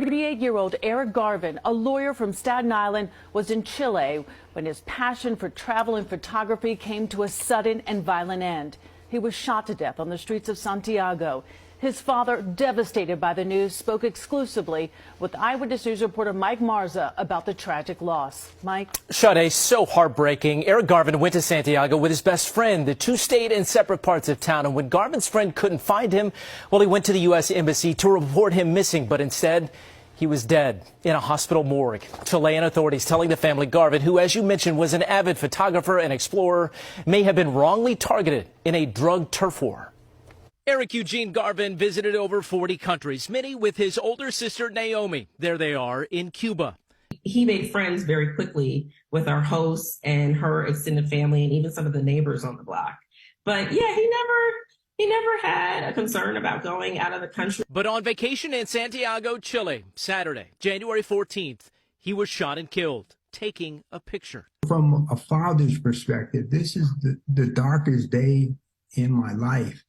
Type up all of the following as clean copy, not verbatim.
38-year-old Eric Garvin, a lawyer from Staten Island, was in Chile when his passion for travel and photography came to a sudden and violent end. He was shot to death on the streets of Santiago. His father, devastated by the news, spoke exclusively with Eyewitness News reporter Mike Marza about the tragic loss. Mike? Sade, so heartbreaking. Eric Garvin went to Santiago with his best friend. The two stayed in separate parts of town, and when Garvin's friend couldn't find him, well, he went to the U.S. Embassy to report him missing, but instead, he was dead in a hospital morgue. Chilean authorities telling the family Garvin, who, as you mentioned, was an avid photographer and explorer, may have been wrongly targeted in a drug turf war. Eric Eugene Garvin visited over 40 countries, many with his older sister Naomi. There they are in Cuba. He made friends very quickly with our hosts and her extended family and even some of the neighbors on the block. But yeah, he never had a concern about going out of the country. But on vacation in Santiago, Chile, Saturday, January 14th, he was shot and killed, taking a picture. From a father's perspective, this is the darkest day in my life.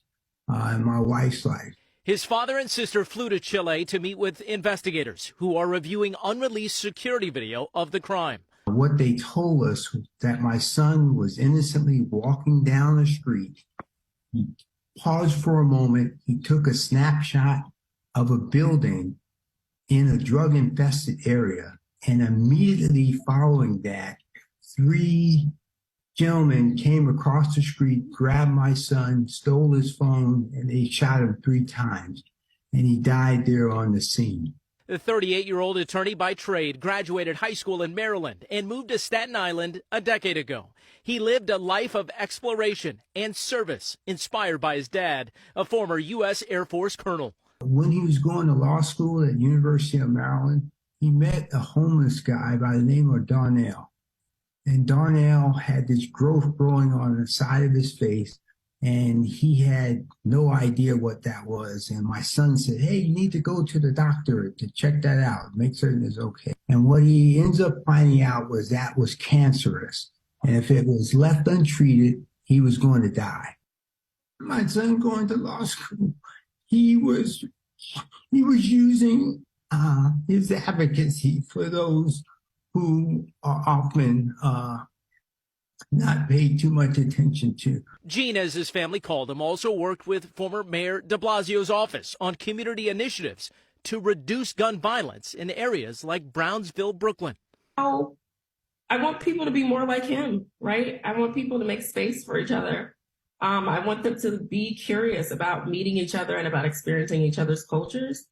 In my wife's life. His father and sister flew to Chile to meet with investigators who are reviewing unreleased security video of the crime. What they told us was that my son was innocently walking down the street. He paused for a moment. He took a snapshot of a building in a drug-infested area. And immediately following that, three gentlemen came across the street, grabbed my son, stole his phone, and they shot him 3 times. And he died there on the scene. The 38-year-old attorney by trade graduated high school in Maryland and moved to Staten Island a decade ago. He lived a life of exploration and service, inspired by his dad, a former U.S. Air Force colonel. When he was going to law school at University of Maryland, he met a homeless guy by the name of Darnell. And Darnell had this growth growing on the side of his face, and he had no idea what that was. And my son said, hey, you need to go to the doctor to check that out, make certain it's okay. And what he ends up finding out was that was cancerous. And if it was left untreated, he was going to die. My son going to law school, he was using his advocacy for those who are often not paid too much attention to. Gene, as his family called him, also worked with former Mayor de Blasio's office on community initiatives to reduce gun violence in areas like Brownsville, Brooklyn. Oh, I want people to be more like him, right? I want people to make space for each other. I want them to be curious about meeting each other and about experiencing each other's cultures.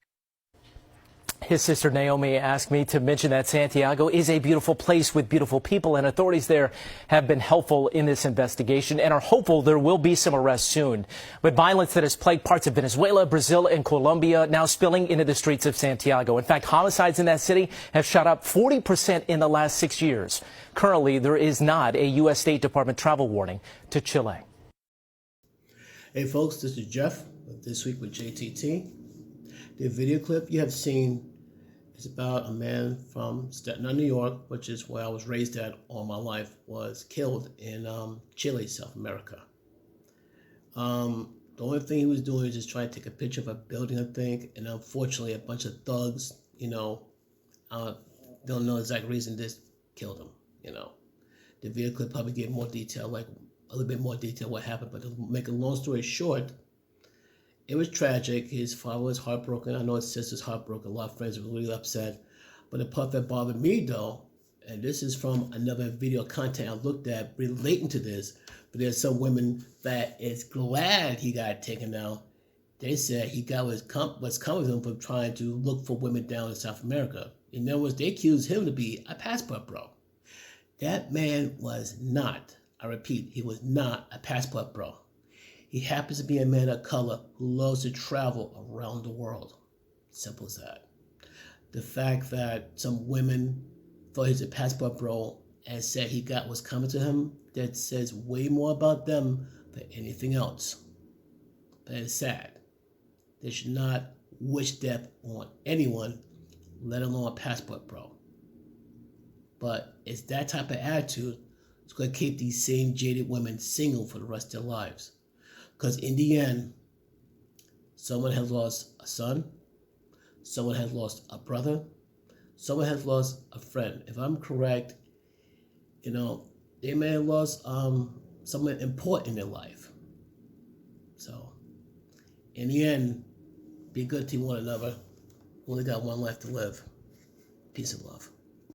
His sister Naomi asked me to mention that Santiago is a beautiful place with beautiful people, and authorities there have been helpful in this investigation and are hopeful there will be some arrests soon. But violence that has plagued parts of Venezuela, Brazil, and Colombia now spilling into the streets of Santiago. In fact, homicides in that city have shot up 40% in the last 6 years. Currently, there is not a U.S. State Department travel warning to Chile. Hey folks, this is Jeff with This Week with JTT. The video clip you have seen is about a man from Staten Island, New York, which is where I was raised at all my life, was killed in Chile, South America. The only thing he was doing was just trying to take a picture of a building, I think, and unfortunately a bunch of thugs, don't know the exact reason this killed him, The video clip probably gave more detail, like a little bit more detail what happened, but to make a long story short, it was tragic. His father was heartbroken. I know his sister's heartbroken. A lot of friends were really upset. But the part that bothered me, though, and this is from another video content I looked at relating to this, but there's some women that is glad he got taken out. They said he got what's coming to him from trying to look for women down in South America. In other words, they accused him to be a passport bro. That man was not, I repeat, he was not a passport bro. He happens to be a man of color who loves to travel around the world. Simple as that. The fact that some women thought he's a passport bro and said he got what's coming to him, that says way more about them than anything else. But it's sad. They should not wish death on anyone, let alone a passport bro. But it's that type of attitude that's going to keep these same jaded women single for the rest of their lives. Because in the end, someone has lost a son, someone has lost a brother, someone has lost a friend. If I'm correct, they may have lost someone important in their life. So, in the end, be good to one another. Only got one life to live. Peace and love.